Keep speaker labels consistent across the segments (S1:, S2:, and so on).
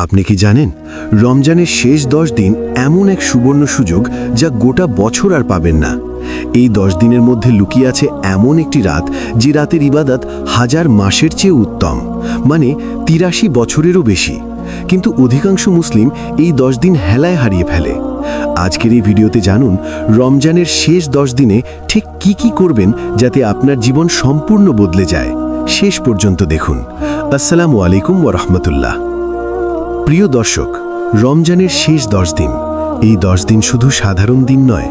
S1: আপনি কি জানেন রমজানের শেষ 10 দিন এমন এক সুবর্ণ সুযোগ যা গোটা বছর আর পাবেন না। এই 10 দিনের মধ্যে লুকিয়ে আছে এমন একটি রাত যে রাতের ইবাদত হাজার মাসের চেয়ে উত্তম, মানে 83 বছরেরও বেশি। কিন্তু অধিকাংশ মুসলিম এই 10 দিন হেলায় হারিয়ে ফেলে। আজকের এই ভিডিওতে জানুন রমজানের শেষ 10 দিনে ঠিক কি করবেন যাতে আপনার জীবন সম্পূর্ণ বদলে যায়। শেষ পর্যন্ত দেখুন। আসসালামু আলাইকুম ওয়া রাহমাতুল্লাহ। প্রিয় দর্শক, রমজানের শেষ 10 দিন, এই 10 দিন শুধু সাধারণ দিন নয়,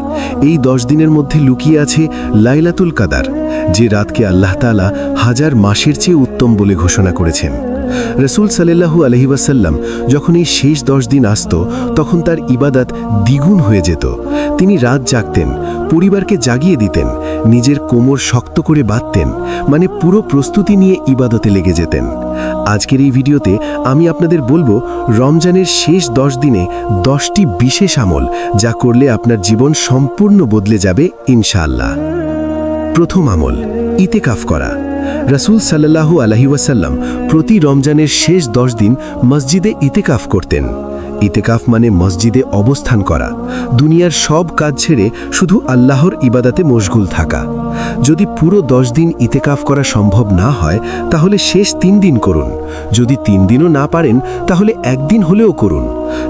S1: এই 10 দিনের মধ্যে লুকিয়ে আছে লাইলাতুল কাদার, যে রাতকে আল্লাহ তাআলা হাজার মাসের চেয়ে উত্তম বলে ঘোষণা করেছেন। রাসূল সাল্লাল্লাহু আলাইহি ওয়াসাল্লাম যখন এই শেষ 10 দিন আসত, তখন তার ইবাদত দ্বিগুণ হয়ে যেত। তিনি রাত জাগতেন, পরিবারকে জাগিয়ে দিতেন, নিজের কোমর শক্ত করে বাঁধতেন, মানে পুরো প্রস্তুতি নিয়ে ইবাদতে লেগে যেতেন। আজকের এই ভিডিওতে আমি আপনাদের বলবো রমজানের শেষ 10 দিনে 10টি বিশেষ আমল, যা করলে আপনার জীবন সম্পূর্ণ বদলে যাবে ইনশাআল্লাহ। প্রথম আমল, ইতিকাফ করা। রাসূল সাল্লাল্লাহু আলাইহি ওয়াসাল্লাম প্রতি রমজানের শেষ 10 দিন মসজিদে ইতিকাফ করতেন। ইতিকাফ মানে মসজিদে অবস্থান করা, দুনিয়ার সব কাজ ছেড়ে শুধু আল্লাহর ইবাদতে মশগুল থাকা। যদি পুরো 10 দিন ইতিকাফ করা সম্ভব না হয়, তাহলে শেষ 3 দিন করুন। যদি 3 দিনও না পারেন, তাহলে একদিন হলেও করুন।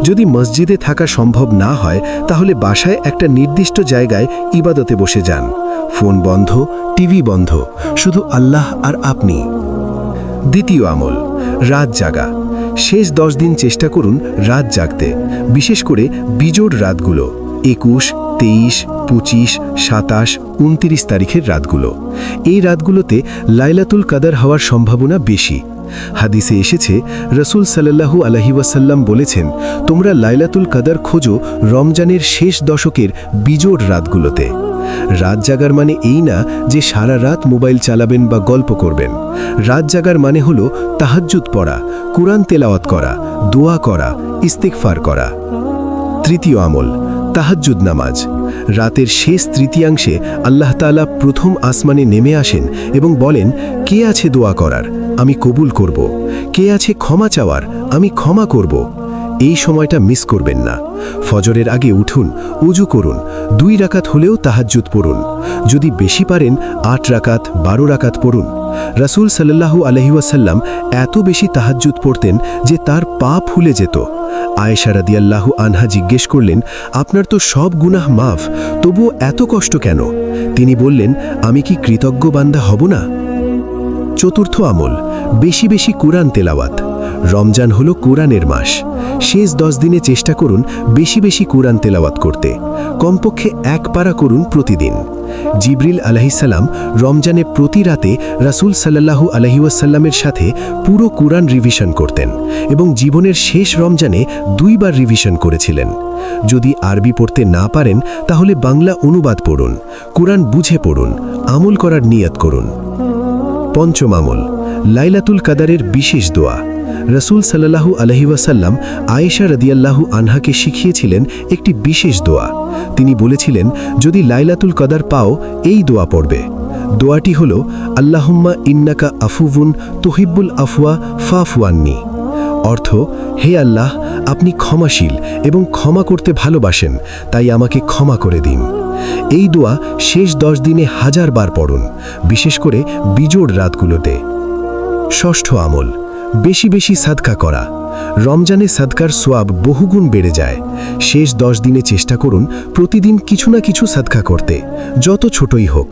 S1: যদি মসজিদে থাকা সম্ভব না হয়, তাহলে বাসায় একটা নির্দিষ্ট জায়গায় ইবাদতে বসে যান। ফোন বন্ধ, টিভি বন্ধ, শুধু আল্লাহ আর আপনি। দ্বিতীয় আমল, রাত জাগা। শেষ 10 দিন চেষ্টা করুন রাত জাগতে, বিশেষ করে বিজোড় রাতগুলো, 21, 23, 25, 27, 29 তারিখের রাতগুলো। এই রাতগুলোতে লাইলাতুল কাদার হওয়ার সম্ভাবনা বেশি। হাদিসে এসেছে, রাসূল সাল্লাল্লাহু আলাইহি ওয়াসাল্লাম বলেছেন, তোমরা লাইলাতুল কাদার খোঁজো রমজানের শেষ দশকের বিজোড় রাতগুলোতে। রাত জাগার মানে এই না যে সারা রাত মোবাইল চালাবেন বা গল্প করবেন। রাত জাগার মানে হলো তাহাজ্জুদ পড়া, কুরআন তেলাওয়াত করা, দোয়া করা, ইস্তিগফার করা। তৃতীয় আমল, তাহাজ্জুদ নামাজ। রাতের শেষ তৃতীয়াংশে আল্লাহ তাআলা প্রথম আসমানে নেমে আসেন এবং বলেন, কে আছে দোয়া করার, আমি কবুল করব। কে আছে ক্ষমা চাওয়ার, আমি ক্ষমা করব। এই সময়টা মিস করবেন না। ফজরের আগে উঠুন, উজু করুন, 2 রাকাত হলেও তাহাজ্জুদ পড়ুন। যদি বেশি পারেন 8 রাকাত, 12 রাকাত পড়ুন। রাসূল সাল্লাল্লাহু আলাইহি ওয়াসাল্লাম এত বেশি তাহাজ্জুদ পড়তেন যে তার পা ফুলে যেত। আয়েশা রাদিয়াল্লাহু আনহা জিজ্ঞেস করলেন, আপনার তো সব গুনাহ মাফ, তবুও এত কষ্ট কেন? তিনি বললেন, আমি কি কৃতজ্ঞ বান্দা হব না? চতুর্থ আমল, বেশি বেশি কুরআন তেলাওয়াত। রমজান হলো কুরআনের মাস। শেষ 10 দিনে চেষ্টা করুন বেশি বেশি কুরআন তেলাওয়াত করতে, কমপক্ষে 1 পারা করুন প্রতিদিন। জিবরিল আলাইহিস সালাম রমজানে প্রতি রাতে রাসূল সাল্লাল্লাহু আলাইহি ওয়াসাল্লামের সাথে পুরো কুরআন রিভিশন করতেন এবং জীবনের শেষ রমজানে 2 বার রিভিশন করেছিলেন। যদি আরবি পড়তে না পারেন, তাহলে বাংলা অনুবাদ পড়ুন, কুরআন বুঝে পড়ুন, আমল করার নিয়ত করুন। পঞ্চম আমল, লাইলাতুল কাদারের বিশেষ দোয়া। রাসূল সাল্লাল্লাহু আলাইহি ওয়াসাল্লাম আয়েশা রাদিয়াল্লাহু আনহাকে শিখিয়েছিলেন একটি বিশেষ দোয়া। তিনি বলেছিলেন, যদি লাইলাতুল কাদার পাও, এই দোয়া পড়বে। দোয়াটি হল, আল্লাহুম্মা ইন্নাকা আফুউন তুহিব্বুল আফওয়া ফাফু আন্নি। অর্থ, হে আল্লাহ, আপনি ক্ষমাশীল এবং ক্ষমা করতে ভালোবাসেন, তাই আমাকে ক্ষমা করে দিন। এই দোয়া শেষ 10 দিনে 1000 বার পড়ুন, বিশেষ করে বিজোড় রাতগুলোতে। ষষ্ঠ আমল, বেশি বেশি সাদকা করা। রমজানে সাদকার সোয়াব বহুগুণ বেড়ে যায়। শেষ 10 দিনে চেষ্টা করুন প্রতিদিন কিছু না কিছু সাদকা করতে, যত ছোটই হোক।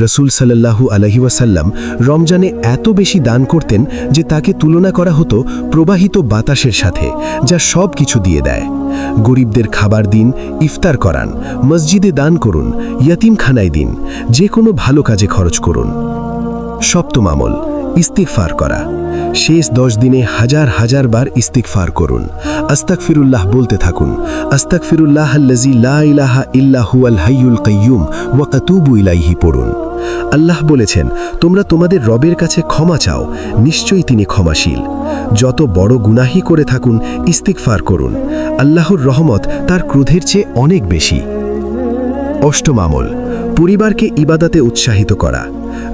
S1: রাসূল সাল্লাল্লাহু আলাইহি ওয়াসাল্লাম রমজানে এত বেশি দান করতেন যে তাকে তুলনা করা হতো প্রবাহিত বাতাসের সাথে, যা সব কিছু দিয়ে দেয়। গরিবদের খাবার দিন, ইফতার করান, মসজিদে দান করুন, ইয়াতিমখানায় দিন, যে কোনো ভালো কাজে খরচ করুন। সপ্তম আমল, ইস্তিগফার করা। শেষ 10 দিনে 1000 বার ইস্তিগফার করুন। আস্তাগফিরুল্লাহ বলতে থাকুন। আস্তাগফিরুল্লাহাল্লাযী লা ইলাহা ইল্লা হুয়াল হাইয়ুল কাইয়্যুম ওয়া আতুবু ইলাইহি পড়ুন। আল্লাহ বলেছেন, তোমরা তোমাদের রবের কাছে ক্ষমা চাও, নিশ্চয়ই তিনি ক্ষমাশীল। যত বড় গুনাহি করে থাকুন, ইস্তিগফার করুন। আল্লাহর রহমত তার ক্রোধের চেয়ে অনেক বেশি। অষ্টম আমল, পরিবারকে ইবাদতে উৎসাহিত করা।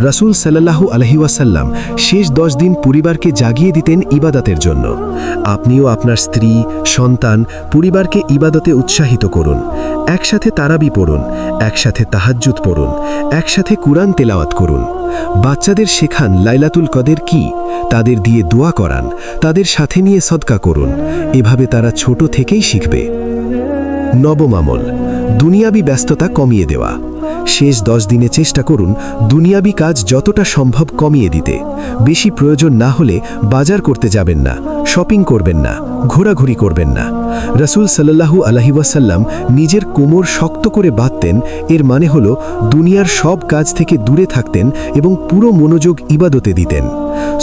S1: রাসূল সাল্লাল্লাহু আলাইহি ওয়াসাল্লাম শেষ 10 দিন পরিবারকে জাগিয়ে দিতেন ইবাদতের জন্য। আপনিও আপনার স্ত্রী, সন্তান, পরিবারকে ইবাদতে উৎসাহিত করুন। একসাথে তারাবি পড়ুন, একসাথে তাহাজ্জুদ পড়ুন, একসাথে কুরআন তেলাওয়াত করুন। বাচ্চাদের শেখান লাইলাতুল কদর কি, তাদের দিয়ে দোয়া করান, তাদের সাথে নিয়ে সদকা করুন। এভাবে তারা ছোট থেকেই শিখবে। নবম আমল, দুনিয়াবি ব্যস্ততা কমিয়ে দেওয়া। শেষ 10 দিনে চেষ্টা করুন দুনিয়াবি কাজ যতটা সম্ভব কমিয়ে দিতে। বেশি প্রয়োজন না হলে বাজার করতে যাবেন না, শপিং করবেন না, ঘোরাঘুরি করবেন না। রাসূল সাল্লাল্লাহু আলাইহি ওয়াসাল্লাম নিজের কোমর শক্ত করে বাঁধতেন। এর মানে হলো দুনিয়ার সব কাজ থেকে দূরে থাকতেন এবং পুরো মনোযোগ ইবাদতে দিতেন।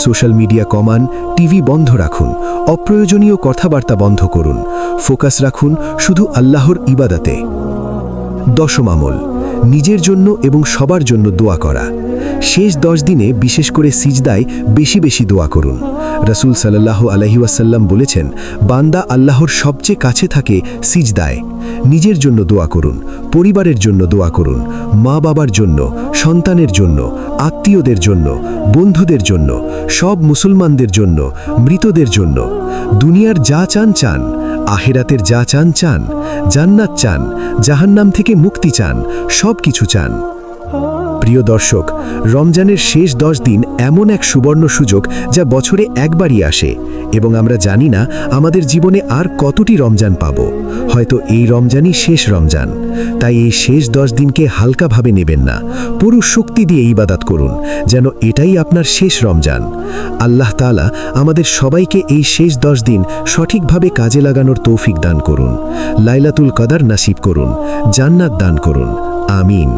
S1: সোশ্যাল মিডিয়া কমান, টিভি বন্ধ রাখুন, অপ্রয়োজনীয় কথাবার্তা বন্ধ করুন। ফোকাস রাখুন শুধু আল্লাহর ইবাদতে। দশম আমল, নিজের জন্য এবং সবার জন্য দোয়া করা। শেষ 10 দিনে বিশেষ করে সিজদায় বেশি বেশি দোয়া করুন। রাসূল সাল্লাল্লাহু আলাইহি ওয়াসাল্লাম বলেছেন, বান্দা আল্লাহর সবচেয়ে কাছে থাকে সিজদায়। নিজের জন্য দোয়া করুন, পরিবারের জন্য দোয়া করুন, মা বাবার জন্য, সন্তানের জন্য, আত্মীয়দের জন্য, বন্ধুদের জন্য, সব মুসলমানদের জন্য, মৃতদের জন্য। দুনিয়ার যা চান চান, আখিরাতের যা চান চান, জান্নাত চান, জাহান্নাম থেকে মুক্তি চান, সব কিছু চান। প্রিয় দর্শক, রমজানের শেষ 10 দিন এমন এক সুবর্ণ সুযোগ যা বছরে একবারই আসে এবং আমরা জানি না আমাদের জীবনে আর কতটি রমজান পাব। হয়তো এই রমজানই শেষ রমজান। তাই এই শেষ 10 দিনকে হালকাভাবে নেবেন না, পুরো শক্তি দিয়ে ইবাদত করুন যেন এটাই আপনার শেষ রমজান। আল্লাহ তাআলা আমাদের সবাইকে এই শেষ 10 দিন সঠিকভাবে কাজে লাগানোর তৌফিক দান করুন। লাইলাতুল কদর নসিব করুন, জান্নাত দান করুন। আমিন।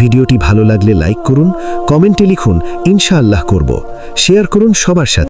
S1: ভিডিওটি ভালো লাগলে লাইক করুন, কমেন্টে লিখুন ইনশাআল্লাহ করব, শেয়ার করুন সবার সাথে।